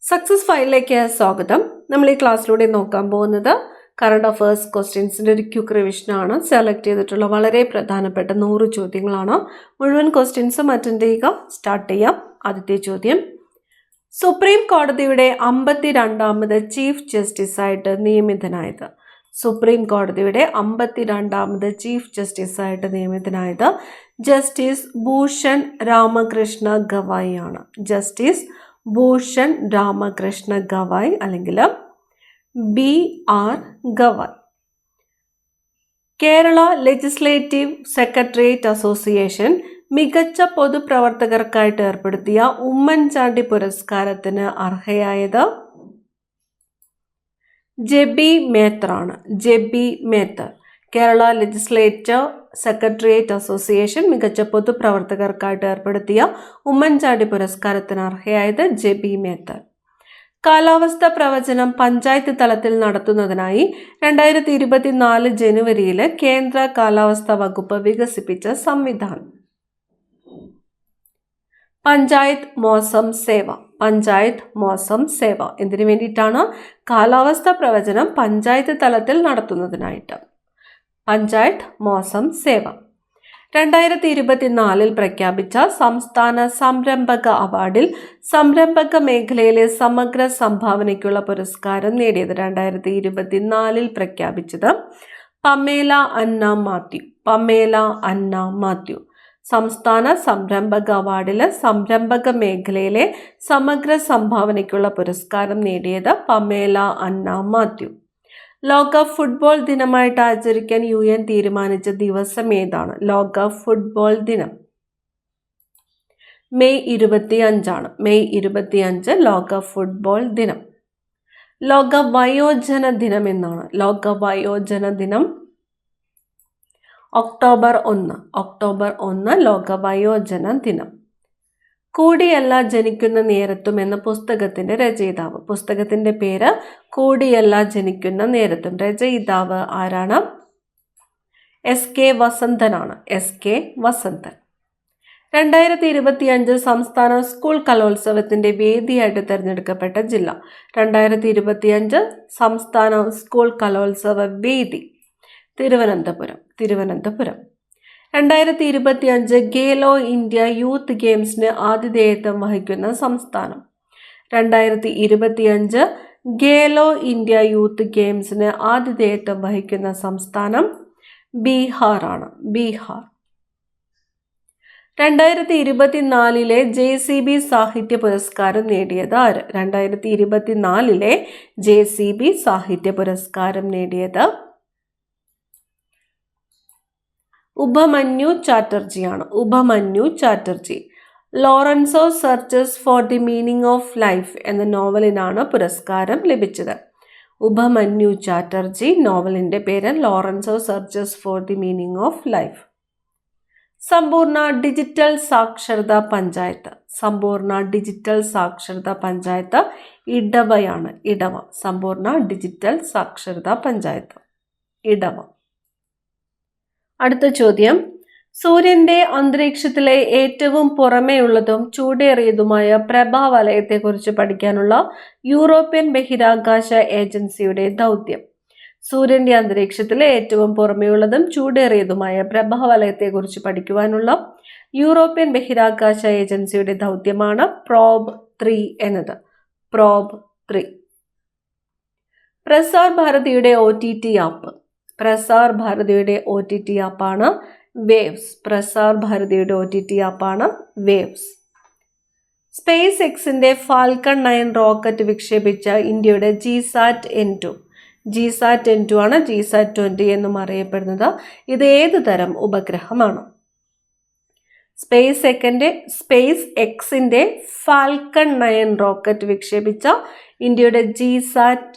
Success ഫയലിലേക്ക് സ്വാഗതം. നമ്മൾ ഈ ക്ലാസ്സിലൂടെ നോക്കാൻ പോകുന്നത് കറണ്ട് അഫയേഴ്സ് ക്വസ്റ്റ്യൻസിൻ്റെ ഒരു ക്യുക്ക് റിവിഷനാണ്. സെലക്ട് ചെയ്തിട്ടുള്ള വളരെ പ്രധാനപ്പെട്ട 100 ചോദ്യങ്ങളാണ്. മുഴുവൻ ക്വസ്റ്റ്യൻസും അറ്റൻഡ് ചെയ്യുക. സ്റ്റാർട്ട് ചെയ്യാം. ആദ്യത്തെ ചോദ്യം, സുപ്രീം കോടതിയുടെ 52ാമത് ചീഫ് ജസ്റ്റിസായിട്ട് നിയമിതനായത്. സുപ്രീം കോടതിയുടെ 52ാമത് ചീഫ് ജസ്റ്റിസായിട്ട് നിയമിതനായത് ജസ്റ്റിസ് ഭൂഷൺ രാമകൃഷ്ണ ഗവായി ആണ്. ജസ്റ്റിസ് ഭൂഷൺ രാമകൃഷ്ണ ഗവായ് അല്ലെങ്കിൽ BR Gavai. Kerala legislative secretariat association മികച്ച പൊതുപ്രവർത്തകർക്കായിട്ട് ഏർപ്പെടുത്തിയ ഉമ്മൻചാണ്ടി പുരസ്കാരത്തിന് അർഹയായത് ജെബി മേത്തറാണ്. Jebi Mather. Kerala legislative secretariat association മികച്ച പൊതുപ്രവർത്തകർക്കായിട്ട് ഏർപ്പെടുത്തിയ ഉമ്മൻചാണ്ടി പുരസ്കാരത്തിന് അർഹയായത് ജെബി മേത്തർ. കാലാവസ്ഥ പ്രവചനം പഞ്ചായത്ത് തലത്തിൽ നടത്തുന്നതിനായി 2024 ജനുവരിയിൽ കേന്ദ്ര കാലാവസ്ഥാ വകുപ്പ് വികസിപ്പിച്ച സംവിധാനം പഞ്ചായത്ത് മോസം സേവ. പഞ്ചായത്ത് മോസം സേവ എന്തിനു വേണ്ടിയിട്ടാണ്? കാലാവസ്ഥ പ്രവചനം പഞ്ചായത്ത് തലത്തിൽ നടത്തുന്നതിനായിട്ട്. പഞ്ചായത്ത് മോസം സേവ. 2024 പ്രഖ്യാപിച്ച സംസ്ഥാന സംരംഭക അവാർഡിൽ സംരംഭക മേഖലയിലെ സമഗ്ര സംഭാവനയ്ക്കുള്ള പുരസ്കാരം നേടിയത് 2024 പ്രഖ്യാപിച്ചത് പമേല അന്ന മാത്യു. പമേല അന്ന മാത്യു. സംസ്ഥാന സംരംഭക അവാർഡിൽ സംരംഭക മേഖലയിലെ സമഗ്ര സംഭാവനയ്ക്കുള്ള പുരസ്കാരം നേടിയത് പമേല അന്ന മാത്യു. ലോക ഫുട്ബോൾ ദിനമായിട്ട് ആചരിക്കാൻ UN തീരുമാനിച്ച ദിവസം ഏതാണ്? ലോക ഫുട്ബോൾ ദിനം മെയ് 25 ആണ്. മെയ് 25 ലോക ഫുട്ബോൾ ദിനം. ലോക വയോജന ദിനം എന്നാണ്. ലോക വയോജന ദിനം ഒക്ടോബർ 1. ഒക്ടോബർ 1 ലോക വയോജന ദിനം. കൂടിയല്ല ജനിക്കുന്ന നേരത്തും എന്ന പുസ്തകത്തിന്റെ രചയിതാവ്. പുസ്തകത്തിന്റെ പേര് കൂടിയല്ല ജനിക്കുന്ന നേരത്തും. രചയിതാവ് ആരാണ്? SK വസന്തനാണ്. SK വസന്തൻ. 2025 സംസ്ഥാന സ്കൂൾ കലോത്സവത്തിന്റെ വേദിയായിട്ട് തിരഞ്ഞെടുക്കപ്പെട്ട ജില്ല. 2025 സംസ്ഥാന സ്കൂൾ കലോത്സവ വേദി തിരുവനന്തപുരം. തിരുവനന്തപുരം. 2025 ഗേലോ ഇന്ത്യ യൂത്ത് ഗെയിംസിന് ആതിഥേയത്വം വഹിക്കുന്ന സംസ്ഥാനം. 2025 ഗേലോ ഇന്ത്യ യൂത്ത് ഗെയിംസിന് ആതിഥേയത്വം വഹിക്കുന്ന സംസ്ഥാനം ബീഹാർ ആണ്. ബീഹാർ. 2024 JCB സാഹിത്യ പുരസ്കാരം നേടിയത് ആര്? 2024 JCB സാഹിത്യ പുരസ്കാരം നേടിയത് ഉപമന്യു ചാറ്റർജിയാണ്. Upamanyu Chatterjee. Lorenzo searches for the meaning of life എന്ന നോവലിനാണ് പുരസ്കാരം ലഭിച്ചത്. ഉപമന്യു ചാറ്റർജി. നോവലിന്റെ പേര് Lorenzo searches for the meaning of life. സമ്പൂർണ്ണ ഡിജിറ്റൽ സാക്ഷരതാ പഞ്ചായത്ത്. സമ്പൂർണ്ണ ഡിജിറ്റൽ സാക്ഷരതാ പഞ്ചായത്ത് ഇടവയാണ്. ഇടവ. സമ്പൂർണ്ണ ഡിജിറ്റൽ സാക്ഷരതാ പഞ്ചായത്ത് ഇടവ. അടുത്ത ചോദ്യം, സൂര്യന്റെ അന്തരീക്ഷത്തിലെ ഏറ്റവും പുറമേയുള്ളതും ചൂടേറിയതുമായ പ്രഭാവലയത്തെക്കുറിച്ച് പഠിക്കാനുള്ള യൂറോപ്യൻ ബഹിരാകാശ ഏജൻസിയുടെ ദൗത്യം. സൂര്യന്റെ അന്തരീക്ഷത്തിലെ ഏറ്റവും പുറമേയുള്ളതും ചൂടേറിയതുമായ പ്രഭാവലയത്തെക്കുറിച്ച് പഠിക്കുവാനുള്ള യൂറോപ്യൻ ബഹിരാകാശ ഏജൻസിയുടെ ദൗത്യമാണ് പ്രോബ് 3 എന്നത്. പ്രോബ് 3. പ്രസാർ ഭാരതിയുടെ OTT ആപ്പ്. പ്രസാർ ഭാരതിയുടെ OTT ആപ്പാണ് വേവ്സ്. പ്രസാർ ഭാരതിയുടെ OTT ആപ്പാണ് വേവ്സ്. സ്പേസ് എക്സിന്റെ ഫാൽക്കൺ 9 റോക്കറ്റ് വിക്ഷേപിച്ച ഇന്ത്യയുടെ GSAT-N2. GSAT-N2 ആണ്. GSAT-20 എന്നും അറിയപ്പെടുന്നത്. ഇത് ഏത് തരം ഉപഗ്രഹമാണ്? സ്പേസ് എക്സിന്റെ ഫാൽക്കൺ 9 റോക്കറ്റ് വിക്ഷേപിച്ച ഇന്ത്യയുടെ GSAT-N2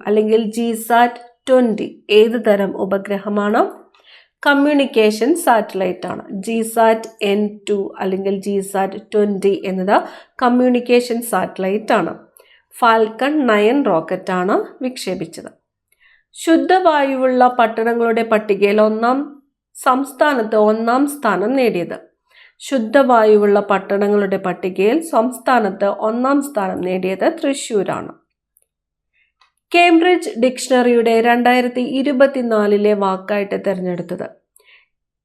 അല്ലെങ്കിൽ GSAT-20 ഏത് തരം ഉപഗ്രഹമാണ്? കമ്മ്യൂണിക്കേഷൻ സാറ്റലൈറ്റ് ആണ്. GSAT-N2 അല്ലെങ്കിൽ GSAT-20 എന്നത് കമ്മ്യൂണിക്കേഷൻ സാറ്റലൈറ്റ് ആണ്. ഫാൽക്കൺ 9 റോക്കറ്റാണ് വിക്ഷേപിച്ചത്. ശുദ്ധവായുവുള്ള പട്ടണങ്ങളുടെ പട്ടികയിൽ സംസ്ഥാനത്ത് 1ാം സ്ഥാനം നേടിയത്. ശുദ്ധവായുവുള്ള പട്ടണങ്ങളുടെ പട്ടികയിൽ സംസ്ഥാനത്ത് 1-ാം സ്ഥാനം നേടിയത് തൃശ്ശൂരാണ്. കേംബ്രിഡ്ജ് ഡിക്ഷണറിയുടെ 2024 വാക്കായിട്ട് തിരഞ്ഞെടുത്തത്.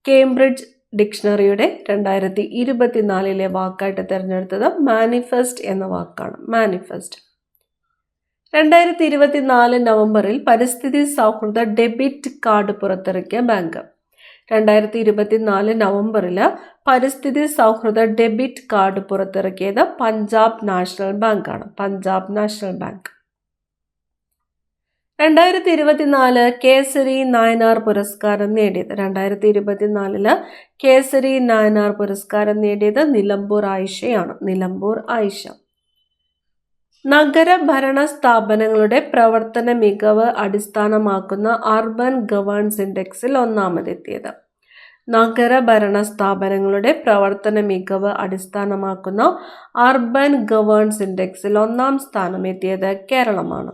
കേംബ്രിഡ്ജ് ഡിക്ഷണറിയുടെ 2024 വാക്കായിട്ട് തിരഞ്ഞെടുത്തത് മാനിഫെസ്റ്റ് എന്ന വാക്കാണ്. മാനിഫെസ്റ്റ്. 2024 നവംബറിൽ പരിസ്ഥിതി സൗഹൃദ ഡെബിറ്റ് കാർഡ് പുറത്തിറക്കിയ ബാങ്ക്. 2024 നവംബറിൽ പരിസ്ഥിതി സൗഹൃദ ഡെബിറ്റ് കാർഡ് പുറത്തിറക്കിയത് പഞ്ചാബ് നാഷണൽ ബാങ്കാണ്. Punjab national bank. 2024 കേസരി നായനാർ പുരസ്കാരം നേടിയത്. 2024 കേസരി നായനാർ പുരസ്കാരം നേടിയത് നിലമ്പൂർ ആയിഷയാണ്. നിലമ്പൂർ ആയിഷ. നഗരഭരണ സ്ഥാപനങ്ങളുടെ പ്രവർത്തന മികവ് അടിസ്ഥാനമാക്കുന്ന അർബൻ ഗവേണൻസ് ഇൻഡെക്സിൽ 1ാമതെത്തിയത്. നഗരഭരണ സ്ഥാപനങ്ങളുടെ പ്രവർത്തന മികവ് അടിസ്ഥാനമാക്കുന്ന അർബൻ ഗവേണൻസ് ഇൻഡെക്സിൽ 1ാം സ്ഥാനം എത്തിയത് കേരളമാണ്.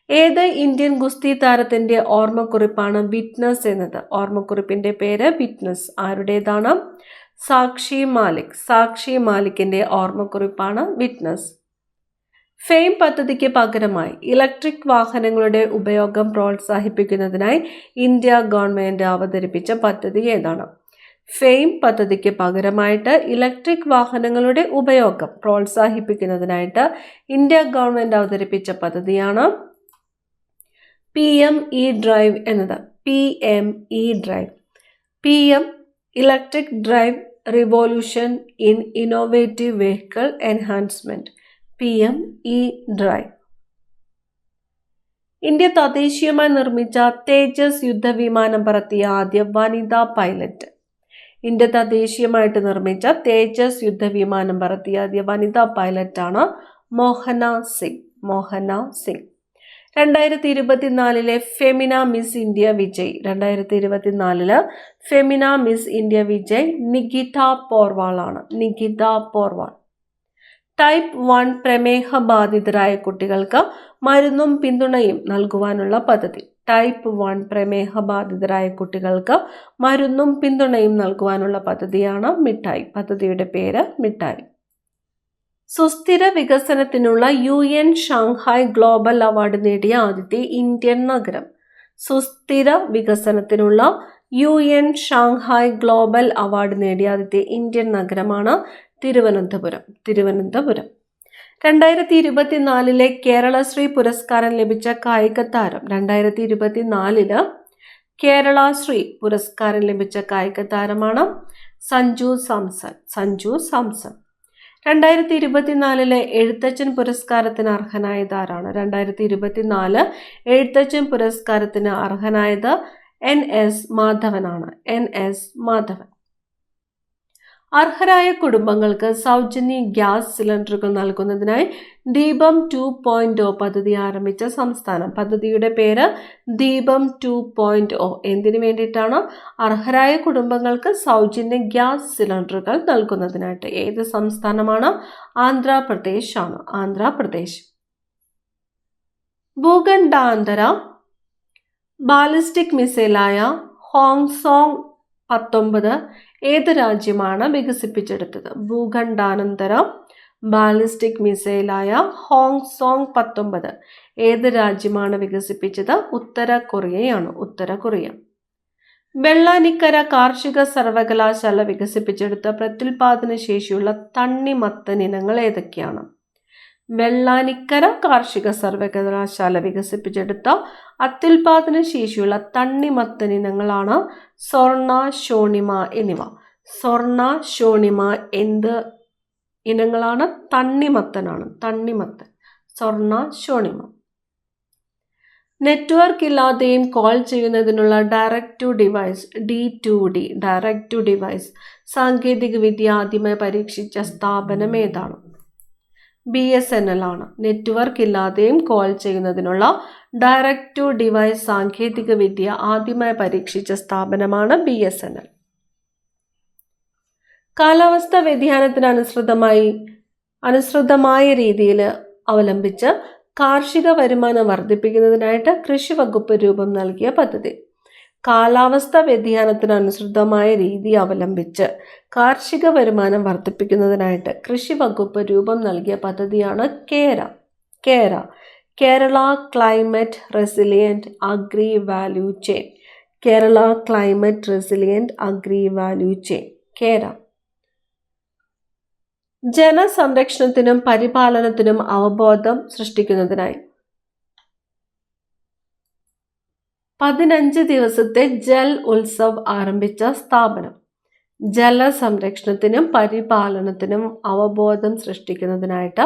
ഏത് ഇന്ത്യൻ ഗുസ്തി താരത്തിന്റെ ഓർമ്മക്കുറിപ്പാണ് വിറ്റ്നസ് എന്നത്? ഓർമ്മക്കുറിപ്പിന്റെ പേര് വിറ്റ്നസ്. ആരുടേതാണ്? സാക്ഷി മാലിക്. സാക്ഷി മാലിക്കിന്റെ ഓർമ്മക്കുറിപ്പാണ് വിറ്റ്നസ്. ഫെയിം പദ്ധതിക്ക് പകരമായി ഇലക്ട്രിക് വാഹനങ്ങളുടെ ഉപയോഗം പ്രോത്സാഹിപ്പിക്കുന്നതിനായി ഇന്ത്യ ഗവൺമെന്റ് അവതരിപ്പിച്ച പദ്ധതി ഏതാണ്? ഫെയിം പദ്ധതിക്ക് പകരമായിട്ട് ഇലക്ട്രിക് വാഹനങ്ങളുടെ ഉപയോഗം പ്രോത്സാഹിപ്പിക്കുന്നതിനായിട്ട് ഇന്ത്യ ഗവൺമെന്റ് അവതരിപ്പിച്ച പദ്ധതിയാണ് PME ഡ്രൈവ് എന്നത്. PME drive. PM electric drive revolution in innovative vehicle enhancement. PME drive. India തദ്ദേശീയമായി നിർമ്മിച്ച തേജസ് യുദ്ധവിമാനം പറത്തിയ ആദ്യ വനിതാ പൈലറ്റ്. ഇന്ത്യ തദ്ദേശീയമായിട്ട് നിർമ്മിച്ച തേജസ് യുദ്ധവിമാനം പറത്തിയ ആദ്യ വനിതാ പൈലറ്റാണ് Mohana Singh. Mohana Singh. 2024 Femina Miss India വിജയ്. 2024 ഫെമിന മിസ് ഇന്ത്യ വിജയ് നികിത പോർവാൾ ആണ്. നികിത പോർവാൾ. ടൈപ്പ് 1 പ്രമേഹ ബാധിതരായ കുട്ടികൾക്ക് മരുന്നും പിന്തുണയും നൽകുവാനുള്ള പദ്ധതി. ടൈപ്പ് 1 പ്രമേഹ ബാധിതരായ കുട്ടികൾക്ക് മരുന്നും പിന്തുണയും നൽകുവാനുള്ള പദ്ധതിയാണ് മിഠായി. പദ്ധതിയുടെ പേര് മിഠായി. സുസ്ഥിര വികസനത്തിനുള്ള UN ഷാങ്ഹായ് ഗ്ലോബൽ അവാർഡ് നേടിയ ആദ്യത്തെ ഇന്ത്യൻ നഗരം. സുസ്ഥിര വികസനത്തിനുള്ള UN ഷാങ്ഹായ് ഗ്ലോബൽ അവാർഡ് നേടിയ ആദ്യത്തെ ഇന്ത്യൻ നഗരമാണ് തിരുവനന്തപുരം. തിരുവനന്തപുരം. 2024 കേരളശ്രീ പുരസ്കാരം ലഭിച്ച കായിക താരം. 2024 കേരളശ്രീ പുരസ്കാരം ലഭിച്ച കായിക താരമാണ് സഞ്ജു സാംസൺ. സഞ്ജു സാംസൺ. 2024 എഴുത്തച്ഛൻ പുരസ്കാരത്തിന് അർഹനായത് ആരാണ്? 2024 എഴുത്തച്ഛൻ പുരസ്കാരത്തിന് അർഹനായത് NS മാധവനാണ്. NS മാധവൻ. അർഹരായ കുടുംബങ്ങൾക്ക് സൗജന്യ ഗ്യാസ് സിലിണ്ടറുകൾ നൽകുന്നതിനായി ദീപം 2.0 പദ്ധതി ആരംഭിച്ച സംസ്ഥാനം. പദ്ധതിയുടെ പേര് ദീപം 2.0. എന്തിനു വേണ്ടിയിട്ടാണ്? അർഹരായ കുടുംബങ്ങൾക്ക് സൗജന്യ ഗ്യാസ് സിലിണ്ടറുകൾ നൽകുന്നതിനായിട്ട്. ഏത് സംസ്ഥാനമാണ്? ആന്ധ്രാപ്രദേശ് ആണ്. ആന്ധ്രാപ്രദേശ്. ഭൂഖണ്ഡാന്തര ബാലിസ്റ്റിക് മിസൈലായ ഹോങ്സോങ് 19 ഏത് രാജ്യമാണ് വികസിപ്പിച്ചെടുത്തത്? ഭൂഖണ്ഡാനന്തര ബാലിസ്റ്റിക് മിസൈലായ ഹോങ്സോങ് 19 ഏത് രാജ്യമാണ് വികസിപ്പിച്ചത്? ഉത്തര കൊറിയയാണ്. ഉത്തര കൊറിയ. വെള്ളാനിക്കര കാർഷിക സർവകലാശാല വികസിപ്പിച്ചെടുത്ത പ്രത്യുൽപാദന ശേഷിയുള്ള തണ്ണിമത്തൻ ഇനങ്ങൾ ഏതൊക്കെയാണ്? വെള്ളാനിക്കര കാർഷിക സർവകലാശാല വികസിപ്പിച്ചെടുത്ത അത്യുൽപാദന ശേഷിയുള്ള തണ്ണിമത്തൻ ഇനങ്ങളാണ് സ്വർണ, ഷോണിമ എന്നിവ. സ്വർണ, ഷോണിമ എന്ത് ഇനങ്ങളാണ്? തണ്ണിമത്തനാണ്. തണ്ണിമത്തൻ. സ്വർണ, ഷോണിമ. നെറ്റ്വർക്ക് ഇല്ലാതെയും കോൾ ചെയ്യുന്നതിനുള്ള direct to device D2D direct to device സാങ്കേതിക വിദ്യ ആദ്യമായി പരീക്ഷിച്ച സ്ഥാപനം ഏതാണ്? BSNL ആണ്. നെറ്റ്വർക്ക് ഇല്ലാതെയും കോൾ ചെയ്യുന്നതിനുള്ള ഡയറക്റ്റ് ടു ഡിവൈസ് സാങ്കേതിക വിദ്യ ആദ്യമായി പരീക്ഷിച്ച സ്ഥാപനമാണ് BSNL. കാലാവസ്ഥാ വ്യതിയാനത്തിന് അനുസൃതമായ രീതിയിൽ അവലംബിച്ച് കാർഷിക വരുമാനം വർദ്ധിപ്പിക്കുന്നതിനായിട്ട് കൃഷി വകുപ്പ് രൂപം നൽകിയ പദ്ധതി. കാലാവസ്ഥാ വ്യതിയാനത്തിനനുസൃതമായ രീതി അവലംബിച്ച് കാർഷിക വരുമാനം വർദ്ധിപ്പിക്കുന്നതിനായിട്ട് കൃഷി വകുപ്പ് രൂപം നൽകിയ പദ്ധതിയാണ് Kerala climate resilient agri value chain. Kerala climate resilient agri value chain, KERA. ജനസംരക്ഷണത്തിനും പരിപാലനത്തിനും അവബോധം സൃഷ്ടിക്കുന്നതിനായി 15 ദിവസത്തെ ജൽ ഉത്സവ് ആരംഭിച്ച സ്ഥാപനം. ജലസംരക്ഷണത്തിനും പരിപാലനത്തിനും അവബോധം സൃഷ്ടിക്കുന്നതിനായിട്ട്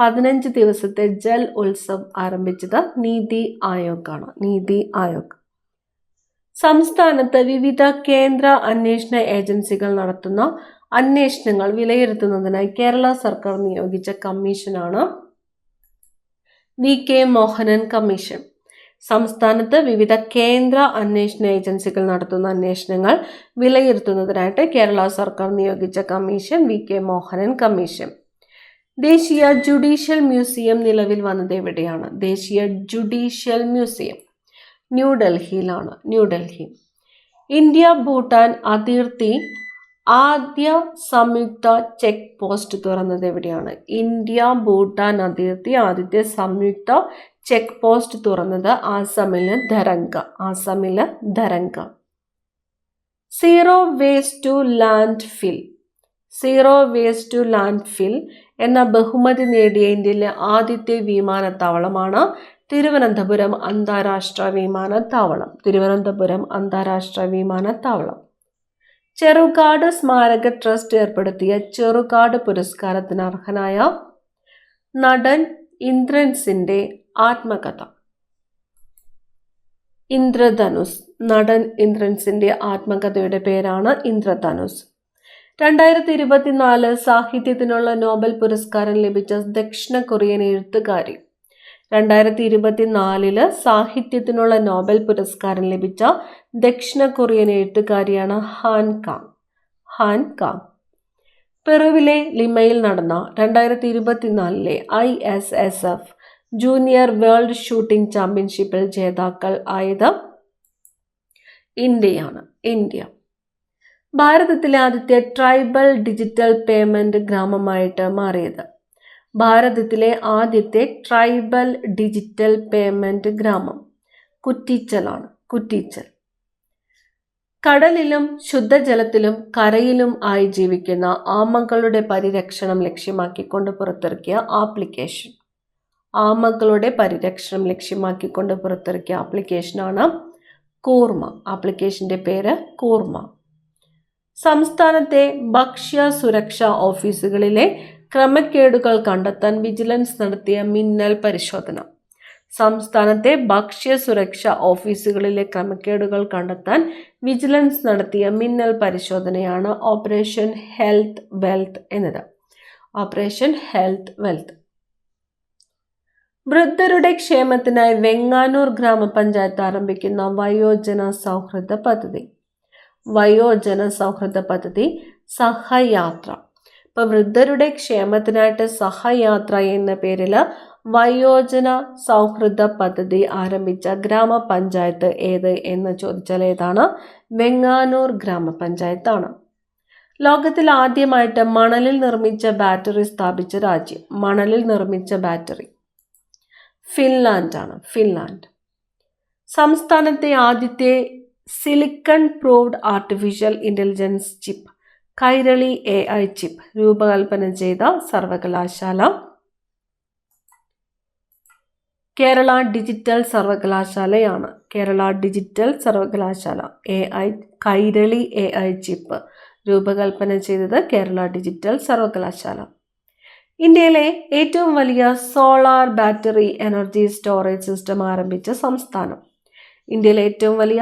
15 ദിവസത്തെ ജൽ ഉത്സവ് ആരംഭിച്ചത് നീതി ആയോഗ് ആണ്. നീതി ആയോഗ്. സംസ്ഥാനത്ത് വിവിധ കേന്ദ്ര അന്വേഷണ ഏജൻസികൾ നടത്തുന്ന അന്വേഷണങ്ങൾ വിലയിരുത്തുന്നതിനായി കേരള സർക്കാർ നിയോഗിച്ച കമ്മീഷനാണ് വി.കെ. മോഹനൻ കമ്മീഷൻ. സംസ്ഥാനത്ത് വിവിധ കേന്ദ്ര അന്വേഷണ ഏജൻസികൾ നടത്തുന്ന അന്വേഷണങ്ങൾ വിലയിരുത്തുന്നതിനായിട്ട് കേരള സർക്കാർ നിയോഗിച്ച കമ്മീഷൻ വി.കെ. മോഹനൻ കമ്മീഷൻ. ദേശീയ ജുഡീഷ്യൽ മ്യൂസിയം നിലവിൽ വന്നത് എവിടെയാണ്? ദേശീയ ജുഡീഷ്യൽ മ്യൂസിയം ന്യൂഡൽഹിയിലാണ്. ന്യൂഡൽഹി. ഇന്ത്യ ഭൂട്ടാൻ അതിർത്തി ആദ്യ സംയുക്ത ചെക്ക് പോസ്റ്റ് തുറന്നത് എവിടെയാണ്? ഇന്ത്യ ഭൂട്ടാൻ അതിർത്തി ആദ്യത്തെ സംയുക്ത ചെക്ക് പോസ്റ്റ് തുറന്നത് ആസാമിലെ ധരംഗ. സീറോ വേസ്റ്റ് ടു ലാൻഡ് ഫിൽ എന്ന ബഹുമതി നേടിയ ഇന്ത്യയിലെ ആദ്യത്തെ വിമാനത്താവളമാണ് തിരുവനന്തപുരം അന്താരാഷ്ട്ര വിമാനത്താവളം. ചെറുകാട് സ്മാരക ട്രസ്റ്റ് ഏർപ്പെടുത്തിയ ചെറുകാട് പുരസ്കാരത്തിന് അർഹനായ നടൻ ഇന്ദ്രൻസിന്റെ ആത്മകഥ. ഇന്ദ്രധനുസ്. നടൻ ഇന്ദ്രൻസിന്റെ ആത്മകഥയുടെ പേരാണ് ഇന്ദ്രധനുസ്. 2024 സാഹിത്യത്തിനുള്ള നോബൽ പുരസ്കാരം ലഭിച്ച ദക്ഷിണ കൊറിയൻ എഴുത്തുകാരി. 2024 സാഹിത്യത്തിനുള്ള നോബൽ പുരസ്കാരം ലഭിച്ച ദക്ഷിണ കൊറിയൻ എഴുത്തുകാരിയാണ് ഹാൻ കാങ്. പെറുവിലെ ലിമയിൽ നടന്ന 2024 ISSF ജൂനിയർ വേൾഡ് ഷൂട്ടിംഗ് ചാമ്പ്യൻഷിപ്പിൽ ജേതാക്കൾ ആയത് ഇന്ത്യ. ഭാരതത്തിലെ ആദ്യത്തെ ട്രൈബൽ ഡിജിറ്റൽ പേയ്മെന്റ് ഗ്രാമമായിട്ട് മാറിയത്. ഭാരതത്തിലെ ആദ്യത്തെ ട്രൈബൽ ഡിജിറ്റൽ പേയ്മെന്റ് ഗ്രാമം കുറ്റിച്ചൽ. കടലിലും ശുദ്ധജലത്തിലും കരയിലും ആയി ജീവിക്കുന്ന ആമകളുടെ പരിരക്ഷണം ലക്ഷ്യമാക്കിക്കൊണ്ട് പുറത്തിറക്കിയ ആപ്ലിക്കേഷനാണ് കൂർമ്മ. ആപ്ലിക്കേഷന്റെ പേര് കൂർമ്മ. സംസ്ഥാനത്തെ ഭക്ഷ്യ സുരക്ഷാ ഓഫീസുകളിലെ ക്രമക്കേടുകൾ കണ്ടെത്താൻ വിജിലൻസ് നടത്തിയ മിന്നൽ പരിശോധന. സംസ്ഥാനത്തെ ഭക്ഷ്യ സുരക്ഷാ ഓഫീസുകളിലെ ക്രമക്കേടുകൾ കണ്ടെത്താൻ വിജിലൻസ് നടത്തിയ മിന്നൽ പരിശോധനയാണ് ഓപ്പറേഷൻ ഹെൽത്ത് വെൽത്ത് എന്നത്. Operation health wealth. വൃദ്ധരുടെ ക്ഷേമത്തിനായി വെങ്ങാനൂർ ഗ്രാമപഞ്ചായത്ത് ആരംഭിക്കുന്ന വയോജന സൗഹൃദ പദ്ധതി സഹയാത്ര. ഇപ്പൊ വൃദ്ധരുടെ ക്ഷേമത്തിനായിട്ട് സഹയാത്ര എന്ന പേരിൽ വയോജന സൗഹൃദ പദ്ധതി ആരംഭിച്ച ഗ്രാമപഞ്ചായത്ത് ഏത് എന്ന് ചോദിച്ചാൽ ഏതാണ്? വെങ്ങാനൂർ ഗ്രാമപഞ്ചായത്താണ്. ലോകത്തിൽ ആദ്യമായിട്ട് മണലിൽ നിർമ്മിച്ച ബാറ്ററി സ്ഥാപിച്ച രാജ്യം. ഫിൻലാൻഡ്. സംസ്ഥാനത്തെ ആദ്യത്തെ silicon proved artificial intelligence chip Kairali AI chip രൂപകൽപ്പന ചെയ്ത സർവകലാശാല കേരള ഡിജിറ്റൽ സർവകലാശാലയാണ്. കൈരളി AI ചിപ്പ് രൂപകൽപ്പന ചെയ്തത് കേരള ഡിജിറ്റൽ സർവകലാശാല. ഇന്ത്യയിലെ ഏറ്റവും വലിയ solar battery energy storage system ആരംഭിച്ച സംസ്ഥാനം. ഇന്ത്യയിലെ ഏറ്റവും വലിയ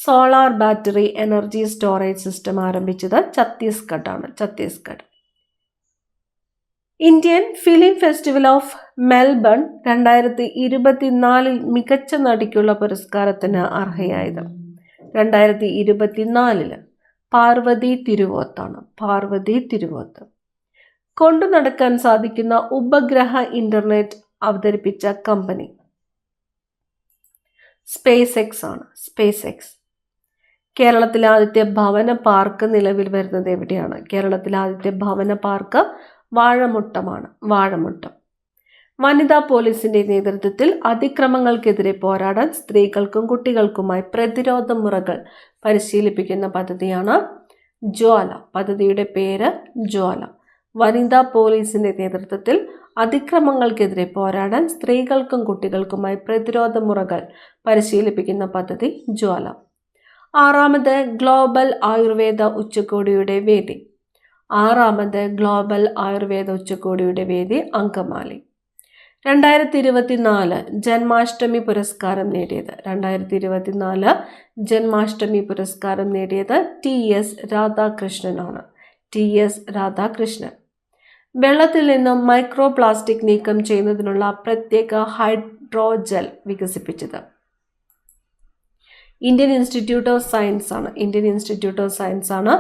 solar battery energy storage system ആരംഭിച്ചത് Chhattisgarh. Indian film festival of Melbourne 2024 മികച്ച നടിക്കുള്ള പുരസ്കാരത്തിന് അർഹയായത്. 2024 പാർവതി തിരുവോത്ത്. കൊണ്ടു നടക്കാൻ സാധിക്കുന്ന ഉപഗ്രഹ ഇന്റർനെറ്റ് അവതരിപ്പിച്ച കമ്പനി സ്പേസ് എക്സ് ആണ്. കേരളത്തിലെ ആദ്യത്തെ ഭവന പാർക്ക് നിലവിൽ വരുന്നത് എവിടെയാണ്? കേരളത്തിലെ ആദ്യത്തെ ഭവന പാർക്ക് വാഴമുട്ടമാണ്. വാഴമുട്ടം. വനിതാ പോലീസിന്റെ നേതൃത്വത്തിൽ അതിക്രമങ്ങൾക്കെതിരെ പോരാടാൻ സ്ത്രീകൾക്കും കുട്ടികൾക്കുമായി പ്രതിരോധ മുറകൾ പരിശീലിപ്പിക്കുന്ന പദ്ധതിയാണ് ജ്വാല. പദ്ധതിയുടെ പേര് ജ്വാല. വനിതാ പോലീസിന്റെ നേതൃത്വത്തിൽ അതിക്രമങ്ങൾക്കെതിരെ പോരാടാൻ സ്ത്രീകൾക്കും കുട്ടികൾക്കുമായി പ്രതിരോധ മുറകൾ പരിശീലിപ്പിക്കുന്ന പദ്ധതി ജ്വാല. 6ാമത് ഗ്ലോബൽ ആയുർവേദ ഉച്ചകോടിയുടെ വേദി. 6ാമത് ഗ്ലോബൽ ആയുർവേദ ഉച്ചകോടിയുടെ വേദി അങ്കമാലി. 2024 ജന്മാഷ്ടമി പുരസ്കാരം നേടിയത്. 2024 ജന്മാഷ്ടമി പുരസ്കാരം നേടിയത് TS രാധാകൃഷ്ണനാണ്. TS രാധാകൃഷ്ണൻ. വെള്ളത്തിൽ നിന്നും മൈക്രോ പ്ലാസ്റ്റിക് നീക്കം ചെയ്യുന്നതിനുള്ള പ്രത്യേക ഹൈഡ്രോജെൽ വികസിപ്പിച്ചത് ഇന്ത്യൻ ഇൻസ്റ്റിറ്റ്യൂട്ട് ഓഫ് സയൻസ് ആണ്. ഇന്ത്യൻ ഇൻസ്റ്റിറ്റ്യൂട്ട് ഓഫ് സയൻസ് ആണ്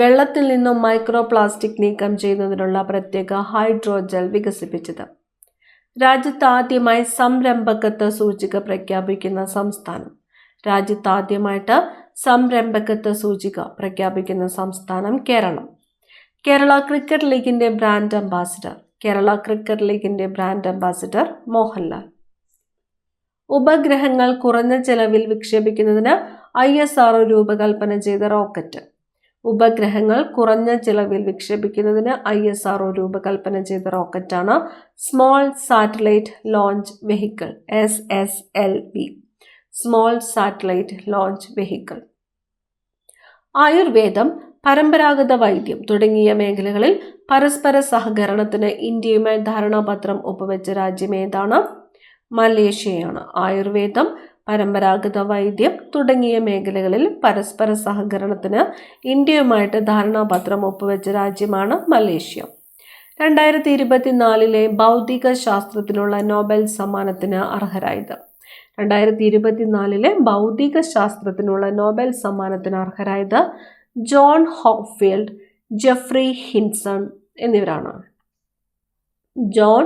വെള്ളത്തിൽ നിന്നും മൈക്രോ പ്ലാസ്റ്റിക് നീക്കം ചെയ്യുന്നതിനുള്ള പ്രത്യേക ഹൈഡ്രോജെൽ വികസിപ്പിച്ചത്. രാജ്യത്ത് ആദ്യമായി സംരംഭകത്വ സൂചിക പ്രഖ്യാപിക്കുന്ന സംസ്ഥാനം. രാജ്യത്ത് ആദ്യമായിട്ട് സംരംഭകത്വ സൂചിക പ്രഖ്യാപിക്കുന്ന സംസ്ഥാനം കേരളം. കേരള ക്രിക്കറ്റ് ലീഗിന്റെ ബ്രാൻഡ് അംബാസിഡർ. കേരള ക്രിക്കറ്റ് ലീഗിന്റെ ബ്രാൻഡ് അംബാസിഡർ മോഹൻലാൽ. ഉപഗ്രഹങ്ങൾ കുറഞ്ഞ ചെലവിൽ വിക്ഷേപിക്കുന്നതിന് ISRO രൂപകൽപ്പന ചെയ്ത റോക്കറ്റ്. ഉപഗ്രഹങ്ങൾ കുറഞ്ഞ ചെലവിൽ വിക്ഷേപിക്കുന്നതിന് ISRO രൂപകൽപ്പന ചെയ്ത റോക്കറ്റാണ് small satellite launch vehicle, SSLV. Small satellite launch vehicle. ആയുർവേദം, പരമ്പരാഗത വൈദ്യം തുടങ്ങിയ മേഖലകളിൽ പരസ്പര സഹകരണത്തിന് ഇന്ത്യയുമായി ധാരണാപത്രം ഒപ്പുവെച്ച രാജ്യം ഏതാണ്? മലേഷ്യയാണ്. ആയുർവേദം, പരമ്പരാഗത വൈദ്യം തുടങ്ങിയ മേഖലകളിൽ പരസ്പര സഹകരണത്തിന് ഇന്ത്യയുമായിട്ട് ധാരണാപത്രം ഒപ്പുവെച്ച രാജ്യമാണ് മലേഷ്യ. 2024 ഭൗതിക ശാസ്ത്രത്തിനുള്ള നോബൽ സമ്മാനത്തിന് അർഹരായത്. 2024 ഭൗതിക ശാസ്ത്രത്തിനുള്ള നോബൽ സമ്മാനത്തിന് അർഹരായത് ജോൺ ഹോപ്ഫീൽഡ്, ജെഫ്രി ഹിൻസൺ എന്നിവരാണ്. ജോൺ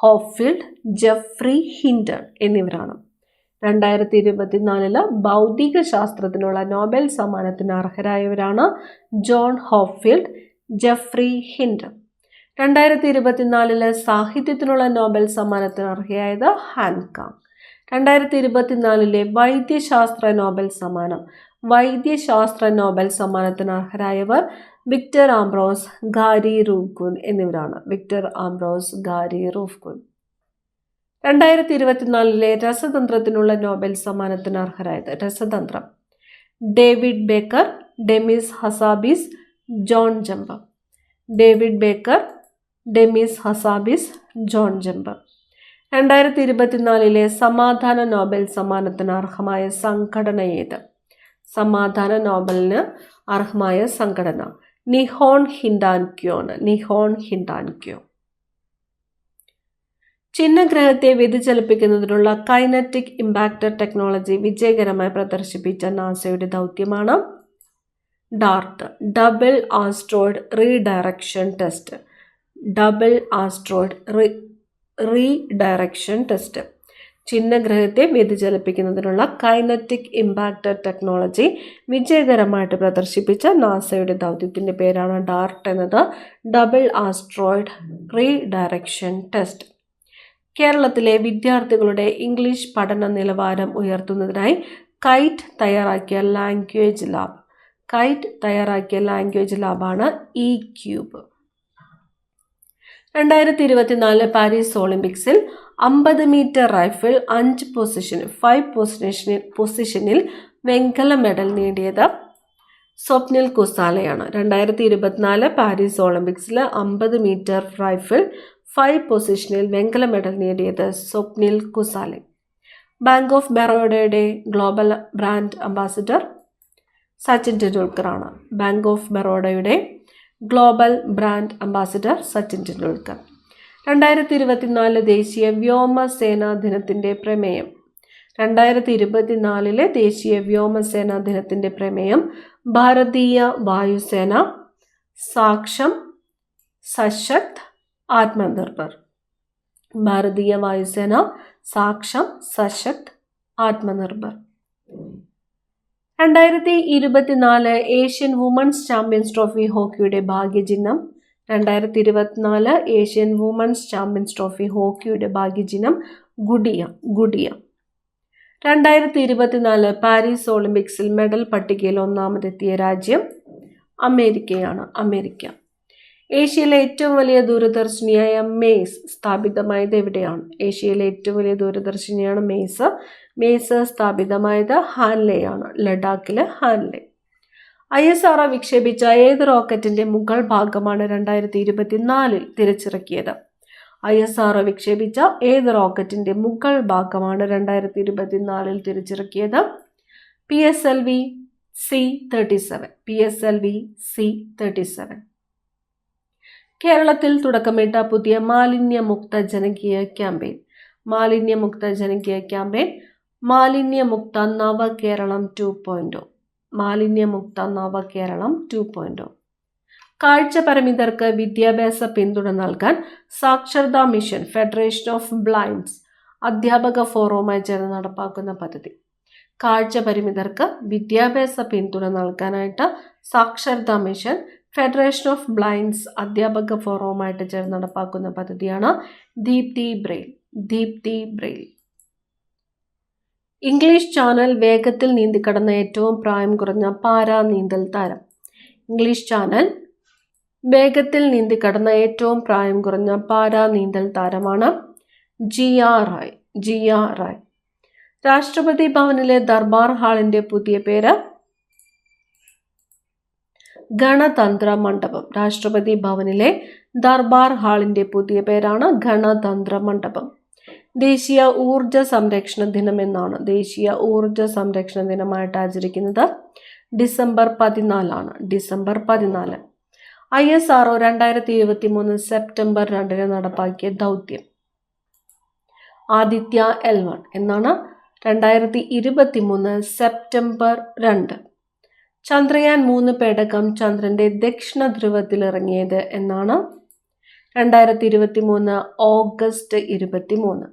ഹോപ്ഫീൽഡ്, ജെഫ്രി ഹിൻഡൺ എന്നിവരാണ്. 2024 ഭൗതിക ശാസ്ത്രത്തിനുള്ള നോബൽ സമ്മാനത്തിന് അർഹരായവരാണ് ജോൺ ഹോപ്ഫീൽഡ്, ജെഫ്രി ഹിൻഡൺ. 2024 സാഹിത്യത്തിനുള്ള നോബൽ സമ്മാനത്തിന് അർഹയായത് ഹാൻകാങ്. 2024 വൈദ്യശാസ്ത്ര നോബൽ സമ്മാനം. വൈദ്യശാസ്ത്ര നോബൽ സമ്മാനത്തിന് അർഹരായവർ വിക്ടർ ആംബ്രോസ്, ഗാരി റൂഫ്കുൻ എന്നിവരാണ്. Victor Ambros, Gary Ruvkun. 2024 രസതന്ത്രത്തിനുള്ള നോബൽ സമ്മാനത്തിന് അർഹരായത്. രസതന്ത്രം. David Baker, Demis Hassabis, John Jumper. David Baker, Demis Hassabis, John Jumper. 2024 സമാധാന നോബൽ സമ്മാനത്തിന് അർഹമായ സംഘടന ഏത്? സമാധാന നോബലിന് അർഹമായ സംഘടന നിഹോൺ ഹിൻഡാൻക്യോ ആണ്. Nihon Hidankyo. ചിഹ്നഗ്രഹത്തെ വ്യതിചലിപ്പിക്കുന്നതിനുള്ള കൈനറ്റിക് ഇമ്പാക്ടർ ടെക്നോളജി വിജയകരമായി പ്രദർശിപ്പിച്ച നാസയുടെ ദൗത്യമാണ് DART, double asteroid redirection test. Double asteroid redirection test. ചിഹ്നഗ്രഹത്തെ വ്യതിചലിപ്പിക്കുന്നതിനുള്ള കൈനറ്റിക് ഇമ്പാക്ടർ ടെക്നോളജി വിജയകരമായിട്ട് പ്രദർശിപ്പിച്ച നാസയുടെ ദൗത്യത്തിൻ്റെ പേരാണ് ഡാർട്ട് എന്നത്, ഡബിൾ ആസ്ട്രോയിഡ് റീഡയറക്ഷൻ ടെസ്റ്റ്. കേരളത്തിലെ വിദ്യാർത്ഥികളുടെ ഇംഗ്ലീഷ് പഠന നിലവാരം ഉയർത്തുന്നതിനായി കൈറ്റ് തയ്യാറാക്കിയ ലാംഗ്വേജ് ലാബ്. കൈറ്റ് തയ്യാറാക്കിയ ലാംഗ്വേജ് ലാബാണ് E-Cube. 2024 പാരീസ് ഒളിമ്പിക്സിൽ 50 മീറ്റർ റൈഫിൾ 5 പൊസിഷനിൽ വെങ്കല മെഡൽ നേടിയത് സ്വപ്നിൽ കുസാലയാണ്. 2024 പാരീസ് ഒളിമ്പിക്സിൽ 50 മീറ്റർ റൈഫിൾ 5 പൊസിഷനിൽ വെങ്കല മെഡൽ നേടിയത് സ്വപ്നിൽ കുസാലെ. ബാങ്ക് ഓഫ് ബറോഡയുടെ ഗ്ലോബൽ ബ്രാൻഡ് അംബാസിഡർ സച്ചിൻ ടെണ്ടുൽക്കറാണ്. ബാങ്ക് ഓഫ് ബറോഡയുടെ global brand ambassador Sachin Tendulkar. 2024 ദേശീയ വ്യോമസേനാ ദിനത്തിൻ്റെ പ്രമേയം. 2024 ദേശീയ വ്യോമസേനാ ദിനത്തിൻ്റെ പ്രമേയം ഭാരതീയ വായുസേന സാക്ഷം സശക്ത് ആത്മനിർഭർ. ഭാരതീയ വായുസേന സാക്ഷം സശക്ത് ആത്മനിർഭർ. 2024 ഏഷ്യൻ വുമൺസ് ചാമ്പ്യൻസ് ട്രോഫി ഹോക്കിയുടെ ഭാഗ്യചിഹ്നം. 2024 ഏഷ്യൻ വുമൺസ് ചാമ്പ്യൻസ് ട്രോഫി ഹോക്കിയുടെ ഭാഗ്യചിഹ്നം ഗുഡിയ. 2024 പാരീസ് ഒളിമ്പിക്സിൽ മെഡൽ പട്ടികയിൽ ഒന്നാമതെത്തിയ രാജ്യം അമേരിക്കയാണ്. അമേരിക്ക. ഏഷ്യയിലെ ഏറ്റവും വലിയ ദൂരദർശിനിയായ മേസ് സ്ഥാപിതമായത് എവിടെയാണ്? ഏഷ്യയിലെ ഏറ്റവും വലിയ ദൂരദർശിനിയാണ് മേസ് സ്ഥാപിതമായത് ഹാൻലെയാണ്, ലഡാക്കിലെ ഹാൻലെ. ISRO വിക്ഷേപിച്ച ഏത് റോക്കറ്റിന്റെ മുകൾ ഭാഗമാണ് 2024 തിരിച്ചിറക്കിയത്? ISRO വിക്ഷേപിച്ച ഏത് റോക്കറ്റിന്റെ മുകൾ ഭാഗമാണ് 2024 തിരിച്ചിറക്കിയത്? PSLV C-37. കേരളത്തിൽ തുടക്കമിട്ട പുതിയ മാലിന്യമുക്ത ജനകീയ ക്യാമ്പയിൻ. മാലിന്യമുക്ത നവകേരളം 2.0. മാലിന്യമുക്ത നവകേരളം 2.0. കാഴ്ച പരിമിതർക്ക് വിദ്യാഭ്യാസ പിന്തുണ നൽകാൻ സാക്ഷരതാ മിഷൻ ഫെഡറേഷൻ ഓഫ് ബ്ലൈൻഡ്സ് അധ്യാപക ഫോറവുമായി ചേർന്ന് നടപ്പാക്കുന്ന പദ്ധതി. കാഴ്ച പരിമിതർക്ക് വിദ്യാഭ്യാസ പിന്തുണ നൽകാനായിട്ട് സാക്ഷരതാ മിഷൻ ഫെഡറേഷൻ ഓഫ് ബ്ലൈൻഡ്സ് അധ്യാപക ഫോറവുമായിട്ട് ചേർന്ന് നടപ്പാക്കുന്ന പദ്ധതിയാണ് ദീപ്തി ബ്രെയിൽ. ഇംഗ്ലീഷ് ചാനൽ വേഗത്തിൽ നീന്തിക്കടന്ന ഏറ്റവും പ്രായം കുറഞ്ഞ പാരാ നീന്തൽ താരം. ഇംഗ്ലീഷ് ചാനൽ വേഗത്തിൽ നീന്തിക്കടന്ന ഏറ്റവും പ്രായം കുറഞ്ഞ പാരാ നീന്തൽ താരമാണ് ജിയ റായ്. രാഷ്ട്രപതി ഭവനിലെ ദർബാർ ഹാളിന്റെ പുതിയ പേര് ഗണതന്ത്ര മണ്ഡപം. രാഷ്ട്രപതി ഭവനിലെ ദർബാർ ഹാളിന്റെ പുതിയ പേരാണ് ഗണതന്ത്ര മണ്ഡപം. ദേശീയ ഊർജ സംരക്ഷണ ദിനം എന്നാണ്. ദേശീയ ഊർജ സംരക്ഷണ ദിനമായിട്ട് ആചരിക്കുന്നത് ഡിസംബർ 14. ISRO 2023 സെപ്റ്റംബർ 2 നടപ്പാക്കിയ ദൗത്യം ആദിത്യ L1 എന്നാണ്. 2023 സെപ്റ്റംബർ 2. ചന്ദ്രയാൻ 3 പേടകം ചന്ദ്രന്റെ ദക്ഷിണ ധ്രുവത്തിൽ ഇറങ്ങിയത് എന്നാണ്. 2023 ഓഗസ്റ്റ് 23.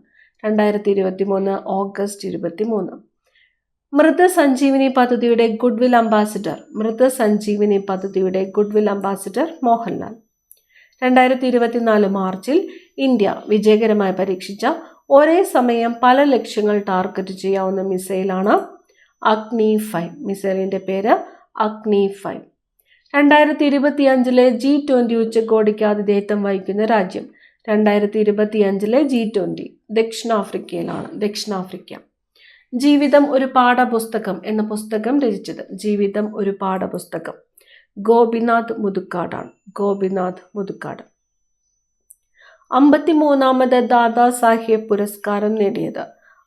മൃതസഞ്ജീവനി പദ്ധതിയുടെ ഗുഡ്വിൽ അംബാസിഡർ മോഹൻലാൽ. 2024 മാർച്ചിൽ ഇന്ത്യ വിജയകരമായി പരീക്ഷിച്ച ഒരേ സമയം പല ലക്ഷ്യങ്ങൾ ടാർഗറ്റ് ചെയ്യാവുന്ന മിസൈലാണ് അഗ്നി 5. മിസൈലിന്റെ പേര് അഗ്നി 5. 2025 G20 ഉച്ചകോടിക്ക് ആതിഥേയത്വം വഹിക്കുന്ന രാജ്യം. 2025 G20 ദക്ഷിണാഫ്രിക്ക. ജീവിതം ഒരു പാഠപുസ്തകം എന്ന പുസ്തകം രചിച്ചത്. ജീവിതം ഒരു പാഠപുസ്തകം ഗോപിനാഥ് മുതുക്കാടാണ്. 53ാമത് ദാദാ സാഹേബ് പുരസ്കാരം നേടിയത്.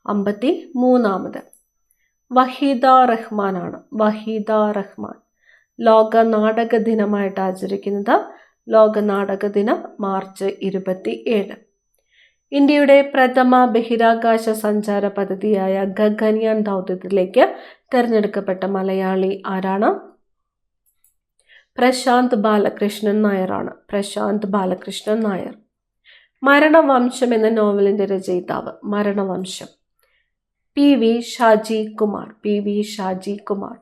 53ാമത് വഹീദ റഹ്മാൻ. ലോക നാടക ദിനമായിട്ട് ആചരിക്കുന്നത് ലോക നാടക ദിനം മാർച്ച് 27. ഇന്ത്യയുടെ പ്രഥമ ബഹിരാകാശ സഞ്ചാര പദ്ധതിയായ ഗഗൻയാൻ ദൗത്യത്തിലേക്ക് തിരഞ്ഞെടുക്കപ്പെട്ട മലയാളി ആരാണ്? പ്രശാന്ത് ബാലകൃഷ്ണൻ നായർ. മരണവംശം എന്ന നോവലിന്റെ രചയിതാവ്. മരണവംശം PV ഷാജി കുമാർ.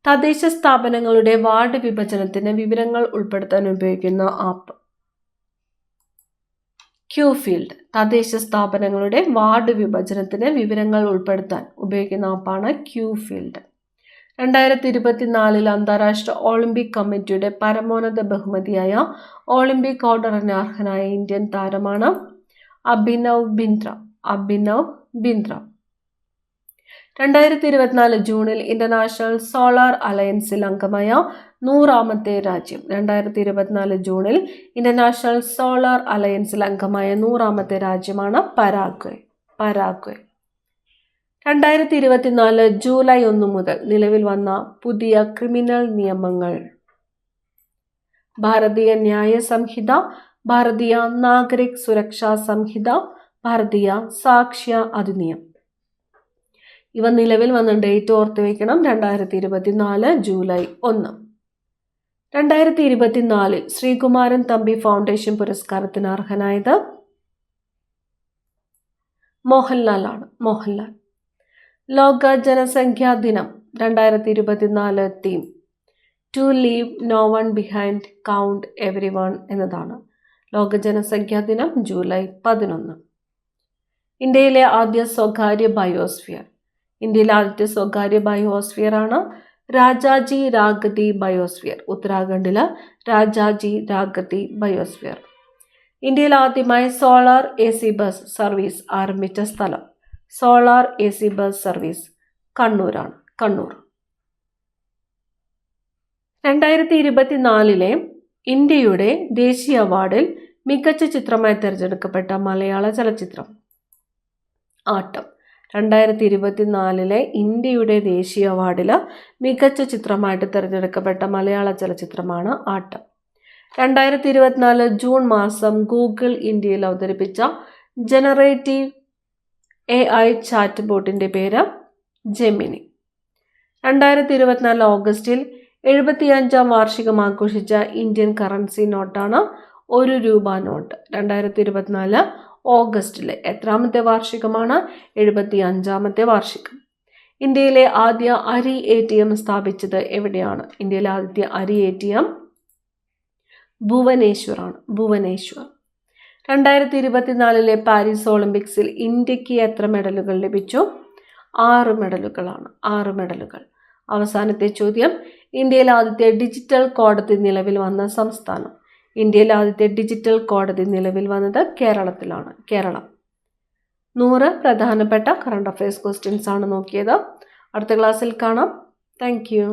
തദ്ദേശ സ്ഥാപനങ്ങളുടെ വാർഡ് വിഭജനത്തിന് വിവരങ്ങൾ ഉൾപ്പെടുത്താൻ ഉപയോഗിക്കുന്ന ആപ്പ് ക്യൂഫീൽഡ്. തദ്ദേശ സ്ഥാപനങ്ങളുടെ വാർഡ് വിഭജനത്തിന് വിവരങ്ങൾ ഉൾപ്പെടുത്താൻ ഉപയോഗിക്കുന്ന ആപ്പാണ് ക്യൂഫീൽഡ്. 2024 അന്താരാഷ്ട്ര ഒളിമ്പിക് കമ്മിറ്റിയുടെ പരമോന്നത ബഹുമതിയായ ഒളിമ്പിക് ഓർഡറിന് അർഹനായ ഇന്ത്യൻ താരമാണ് അഭിനവ് ബിന്ദ്ര. 2024 ജൂണിൽ ഇന്റർനാഷണൽ സോളാർ അലയൻസിൽ അംഗമായ 100ാമത്തെ രാജ്യം. 2024 ജൂണിൽ ഇന്റർനാഷണൽ സോളാർ അലയൻസിൽ അംഗമായ 100ാമത്തെ രാജ്യമാണ് പരാഗ്വേ. 2024 ജൂലൈ 1 മുതൽ നിലവിൽ വന്ന പുതിയ ക്രിമിനൽ നിയമങ്ങൾ: ഭാരതീയ ന്യായ സംഹിത, ഭാരതീയ നാഗരിക് സുരക്ഷാ സംഹിത, ഭാരതീയ സാക്ഷ്യ അധിനിയം. ഇവ നിലവിൽ വന്ന ഡേറ്റ് ഓർത്ത് വയ്ക്കണം. 2024 ജൂലൈ 1. 2024 ശ്രീകുമാരൻ തമ്പി ഫൗണ്ടേഷൻ പുരസ്കാരത്തിന് അർഹനായത് മോഹൻലാൽ. ലോക ജനസംഖ്യാ ദിനം 2024 theme to leave no one behind count everyone എന്നതാണ്. ലോക ജനസംഖ്യാ ദിനം ജൂലൈ 11. ഇന്ത്യയിലെ ആദ്യ സ്വകാര്യ ബയോസ്ഫിയർ. ഇന്ത്യയിലെ ആദ്യത്തെ സ്വകാര്യ ബയോസ്ഫിയർ ആണ് രാജാജി രാഗതി ബയോസ്ഫിയർ. ഉത്തരാഖണ്ഡിലെ രാജാജി രാഗതി ബയോസ്ഫിയർ. ഇന്ത്യയിൽ ആദ്യമായി സോളാർ AC ബസ് സർവീസ് ആരംഭിച്ച സ്ഥലം. സോളാർ AC ബസ് സർവീസ് കണ്ണൂരാണ്. കണ്ണൂർ. 2024 ഇന്ത്യയുടെ ദേശീയ അവാർഡിൽ മികച്ച ചിത്രമായി തിരഞ്ഞെടുക്കപ്പെട്ട മലയാള ചലച്ചിത്രം. ആട്ടം. 2024 ഇന്ത്യയുടെ ദേശീയ അവാർഡിൽ മികച്ച ചിത്രമായിട്ട് തിരഞ്ഞെടുക്കപ്പെട്ട മലയാള ചലച്ചിത്രമാണ് ആട്ടം. 2024 ജൂൺ മാസം ഗൂഗിൾ ഇന്ത്യയിൽ അവതരിപ്പിച്ച ജനറേറ്റീവ് AI ചാറ്റ് ബോട്ടിൻ്റെ പേര് ജെമിനി. 2024 ഓഗസ്റ്റിൽ 75-ാം വാർഷികം ആഘോഷിച്ച ഇന്ത്യൻ കറൻസി നോട്ടാണ് ₹1 നോട്ട്. 2024 ഓഗസ്റ്റിലെ എത്രാമത്തെ വാർഷികമാണ്? 75-ാമത്തെ വാർഷികം. ഇന്ത്യയിലെ ആദ്യ അരി ATM സ്ഥാപിച്ചത് എവിടെയാണ്? ഇന്ത്യയിലെ ആദ്യത്തെ അരി ATM ഭുവനേശ്വറാണ്. ഭുവനേശ്വർ. 2024 പാരീസ് ഒളിമ്പിക്സിൽ ഇന്ത്യക്ക് എത്ര മെഡലുകൾ ലഭിച്ചു? 6 മെഡലുകളാണ്. 6 മെഡലുകൾ. അവസാനത്തെ ചോദ്യം, ഇന്ത്യയിലെ ആദ്യത്തെ ഡിജിറ്റൽ കോടതി നിലവിൽ വന്ന സംസ്ഥാനം. ഇന്ത്യയിലെ ആദ്യത്തെ ഡിജിറ്റൽ കോടതി നിലവിൽ വന്നത് കേരളത്തിലാണ്. കേരളം. 100 പ്രധാനപ്പെട്ട കറണ്ട് അഫയേഴ്സ് ക്വസ്റ്റ്യൻസ് ആണ് നോക്കിയത്. അടുത്ത ക്ലാസ്സിൽ കാണാം. Thank you.